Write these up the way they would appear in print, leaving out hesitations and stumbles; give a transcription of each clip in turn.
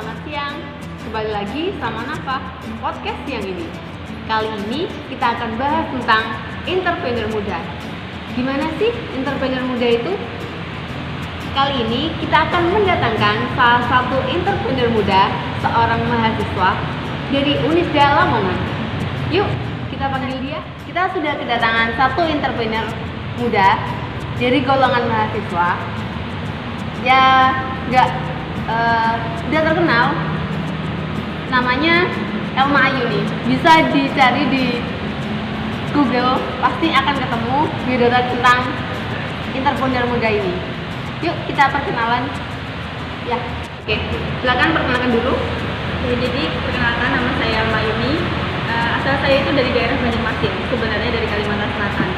selamat siang. Kembali lagi sama Nafa, podcast siang ini. Kali ini kita akan bahas tentang entrepreneur muda. Gimana sih entrepreneur muda itu? Kali ini kita akan mendatangkan salah satu entrepreneur muda, seorang mahasiswa dari Unisda Lamongan. Yuk, kita panggil dia. Kita sudah kedatangan satu entrepreneur muda dari golongan mahasiswa. Ya, udah terkenal. Namanya Elma Ayu nih. Bisa dicari di Google, pasti akan ketemu biodata tentang entrepreneur muda ini. Yuk kita perkenalan. Ya, oke. Silakan perkenalkan dulu. Ya, jadi perkenalkan, nama saya Elma Ayu. Asal saya itu dari daerah Banjarmasin, sebenarnya dari Kalimantan Selatan.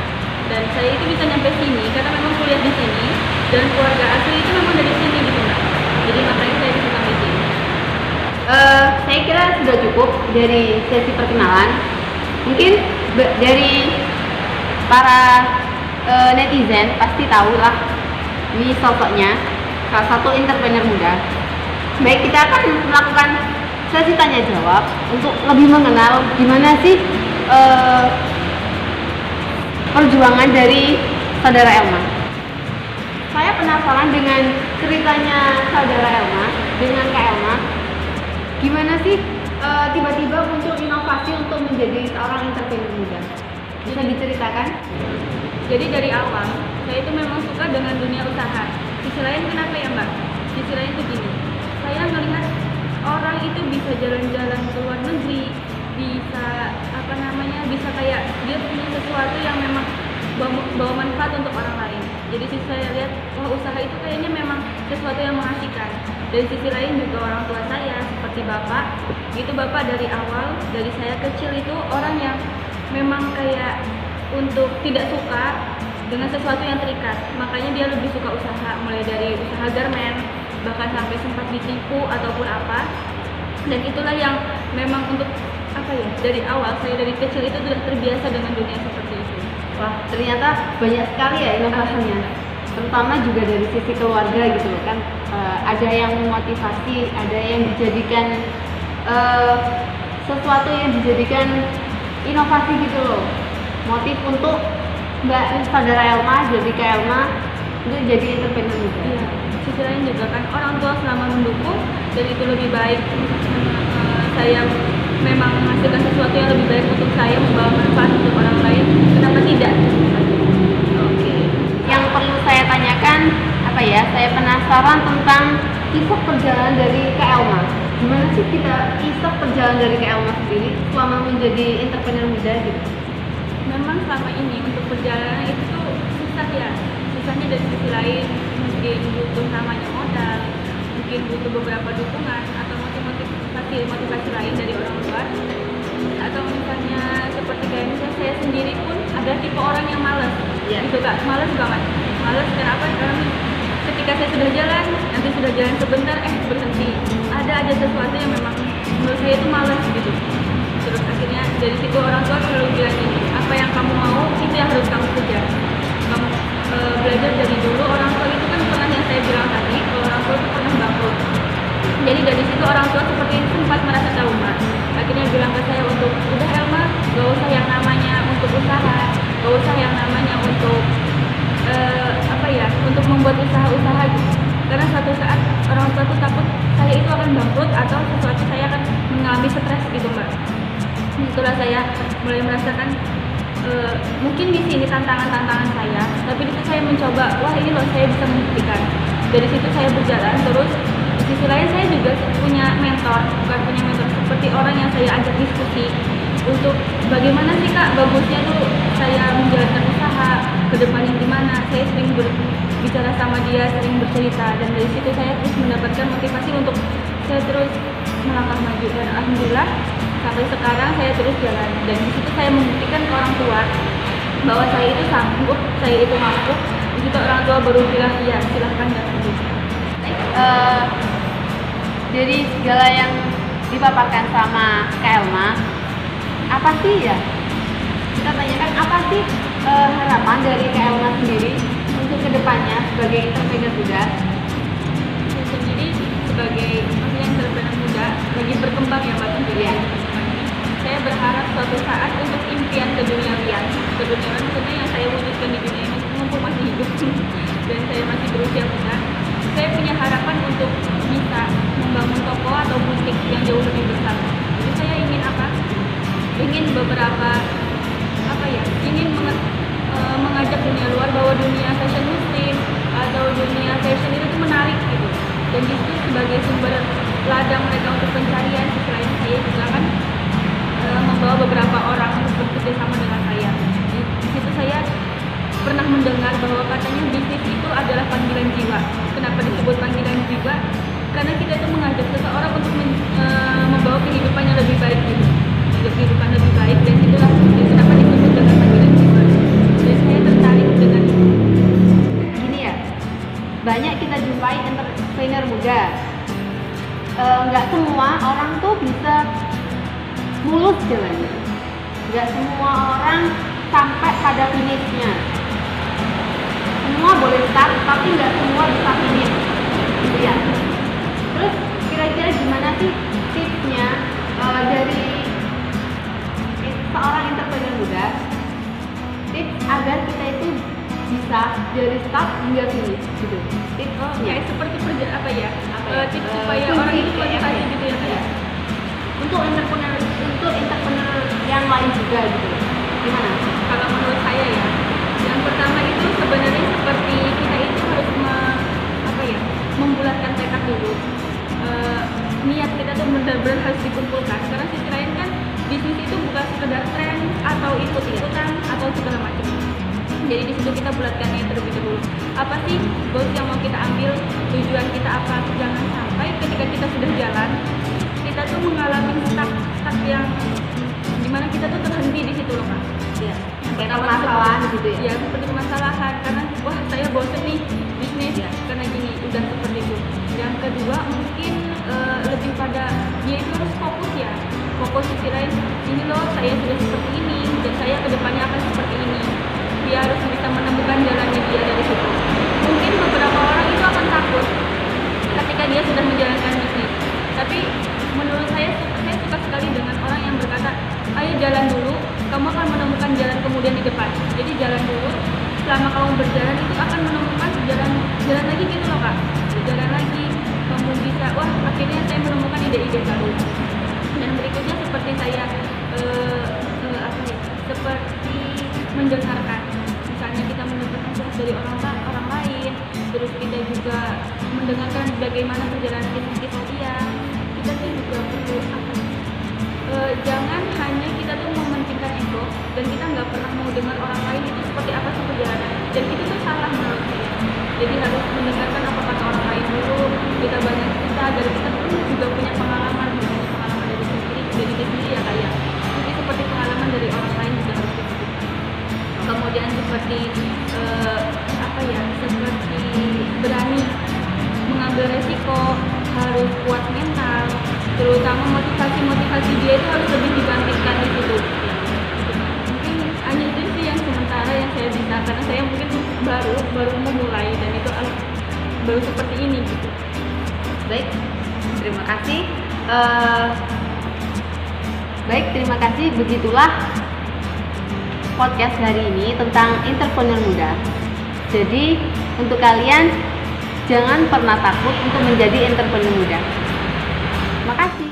Dan saya itu bisa nyampe sini karena memang kuliah di sini dan keluarga asli itu memang dari sini gitu Mbak. Jadi makanya saya bisa sampai sini. Saya kira sudah cukup dari sesi perkenalan. Mungkin dari para netizen pasti tahu lah ini sosoknya, salah satu entrepreneur muda. Baik, kita akan melakukan sesi tanya jawab untuk lebih mengenal gimana sih perjuangan dari saudara Elma. Saya penasaran dengan ceritanya saudara Elma dengan Kak Elma. Gimana sih tiba-tiba muncul inovasi untuk menjadi seorang entrepreneur muda? Bisa diceritakan? Jadi dari awal saya itu memang suka dengan dunia usaha. Sisi lain kenapa ya Mbak? Sisi lain itu gini, saya melihat orang itu bisa jalan-jalan ke luar negeri, bisa bisa kayak dia punya sesuatu yang memang bawa manfaat untuk orang lain. Jadi sisi saya lihat, wah usaha itu kayaknya memang sesuatu yang mengasihkan. Dari sisi lain juga orang tua saya seperti bapak, itu bapak dari awal, dari saya kecil itu orang yang memang kayak untuk tidak suka dengan sesuatu yang terikat. Makanya dia lebih suka usaha, mulai dari usaha garmen, bahkan sampai sempat ditipu ataupun apa. Dan itulah yang memang untuk dari awal saya dari kecil itu sudah terbiasa dengan dunia seperti itu. Wah, ternyata banyak sekali ya inovasinya, terutama juga dari sisi keluarga gitu loh kan. Ada yang memotivasi, ada yang dijadikan sesuatu yang dijadikan inovasi gitu loh, motif untuk Mbak saudara Elma, jadi Kak Elma untuk jadi entrepreneur muda. Iya. Sisi lain juga kan orang tua selama mendukung dan itu lebih baik, saya memang menghasilkan sesuatu yang lebih baik untuk saya, membawa manfaat untuk orang lain, kenapa tidak? Oke. Yang perlu saya tanyakan saya penasaran tentang kisah perjalanan dari Kak Elma. Gimana sih kisah perjalanan dari Kak Elma sendiri selama menjadi entrepreneur muda gitu? Memang selama ini untuk perjalanan itu tuh susah ya. Susahnya dari sisi lain mungkin butuh namanya modal, mungkin butuh beberapa dukungan atau motivasi lain dari orang luar, atau misalnya seperti kayak misalnya saya sendiri pun ada tipe orang yang malas, gitu Kak, malas banget. Malas kenapa? Karena ketika saya sudah jalan, nanti sudah jalan sebentar berhenti. Ada aja sesuatu yang memang menurut saya itu malas gitu. Terus akhirnya dari situ orang tua selalu bilang gini, apa yang kamu mau itu yang harus kamu kejar. Kamu belajar dari dulu, orang tua itu kan pernah yang saya bilang tadi, kalau orang tua itu pernah bangkrut. Jadi dari situ orang tua seperti sempat merasa trauma. Akhirnya bilang ke saya untuk, udah Elma, gak usah yang namanya untuk usaha, gak usah yang namanya untuk untuk membuat usaha-usaha gitu. Karena suatu saat orang tua tuh takut saya itu akan bangkrut atau sesuatu saya akan mengalami stres gitu Mbak. Itulah saya mulai merasakan mungkin di sini tantangan saya, tapi di situ saya mencoba, wah ini loh saya bisa membuktikan. Dari situ saya berjalan terus. Di sisi lain saya juga punya mentor, bukan punya mentor, seperti orang yang saya ajak diskusi untuk bagaimana sih Kak bagusnya tuh saya menjalankan usaha ke depannya gimana. Saya sering berbicara sama dia, sering bercerita, dan dari situ saya terus mendapatkan motivasi untuk saya terus melangkah maju. Dan alhamdulillah sampai sekarang saya terus jalan, dan di situ saya membuktikan ke orang tua bahwa saya itu sanggup, saya itu mampu. Di situ orang tua baru bilang iya silahkan datang juga. Dari segala yang dipaparkan sama Kak Elma, apa sih ya? Kita tanyakan apa sih harapan dari Kak Elma sendiri untuk kedepannya sebagai entrepreneur muda? Saya sendiri sebagai entrepreneur lagi berkembang ya Mbak tentunya. Iya. Saya berharap suatu saat untuk impian keduniawian maksudnya yang saya wujudkan di dunia ini mumpung masih hidup dan saya masih berusia muda. Saya punya harapan untuk bisa membangun toko atau butik yang jauh lebih besar. Jadi saya ingin apa? Ingin beberapa mengajak dunia luar bahwa dunia fashion muslim atau dunia fashion itu tuh menarik gitu. Dan itu sebagai sumber ladang mereka untuk pencarian. Selain saya juga kan membawa beberapa orang untuk bekerja sama dengan saya. Di situ saya pernah mendengar bahwa katanya bisnis itu adalah panggilan jiwa. Kenapa disebut panggilan jiwa? Karena kita itu mengajak seseorang untuk membawa kehidupan yang lebih baik gitu. Kehidupan lebih baik, dan itulah kenapa disebut dengan panggilan jiwa. Dan saya tertarik dengan Gini ya, banyak kita jumpai entrepreneur muda. Nggak semua orang tuh bisa mulus jalannya. Nggak semua orang sampai pada finishnya. Semua boleh start, tapi nggak semua bisa finish. Gitu ya. Terus kira-kira gimana sih tipsnya dari seorang entrepreneur muda, tips agar kita itu bisa dari start hingga finish gitu. Tipsnya kayak seperti tips supaya kunci, orang itu kayak motivasi apa ya? gitu ya kayak. Untuk entrepreneur yang lain juga gitu. Gimana? Kalau menurut saya ya, yang pertama itu sebenarnya seperti kita itu harus membulatkan tekad dulu. Niat kita tuh benar-benar harus dikumpulkan, karena sisi lain kan bisnis itu bukan sekedar tren atau ikut-ikutan atau segala macam. Jadi di situ kita bulatkan niat terlebih dahulu. Apa sih goals yang mau kita ambil, tujuan kita apa? Jangan sampai ketika kita sudah jalan, kita tuh mengalami stuck yang dimana kita tuh terhenti di situ loh Kak. Ya, kayak permasalahan gitu ya. Ya, seperti permasalahan karena wah saya bosen nih bisnis karena gini, udah seperti itu. Yang kedua mungkin lebih pada dia itu harus fokus ya. Fokus sisi lain, ini loh saya sudah seperti ini dan saya kedepannya akan seperti ini. Dia harus bisa menemukan jalannya dia dari situ. Mungkin beberapa orang itu akan takut ketika dia sudah menjalankan bisnis. Tapi menurut saya suka sekali dengan orang yang berkata, ayo jalan dulu, kamu akan menemukan jalan kemudian di depan. Jadi jalan dulu, selama kamu berjalan itu akan menemukan jalan lagi gitu loh Kak. Jalan lagi, kamu bisa, wah akhirnya saya menemukan ide-ide baru. Dan berikutnya seperti saya seperti mendengarkan. Misalnya kita mendengarkan dari orang lain, terus kita juga mendengarkan bagaimana perjalanan kita dia. Kita tuh juga perlu jangan hanya kita tuh mementingkan ego dan kita nggak pernah mau dengar orang lain itu seperti apa sih perjalanan, dan itu tuh salah menurut saya. Jadi harus mendengarkan apa kata orang lain dulu. Kita banyak cerita dari kita pun juga punya pengalaman dari diri sendiri ya kayak. Jadi seperti pengalaman dari orang lain juga harus kita dengar. Kemudian seperti seperti berani mengambil resiko, harus kuat mental, terutama motivasi dia itu harus lebih dibangkitkan di situ. Mungkin hanya itu sih yang sementara yang saya bisa, karena saya mungkin baru memulai dan itu baru seperti ini gitu. Baik, terima kasih. Terima kasih. Begitulah podcast hari ini tentang entrepreneur muda. Jadi untuk kalian jangan pernah takut untuk menjadi entrepreneur muda. Terima kasih.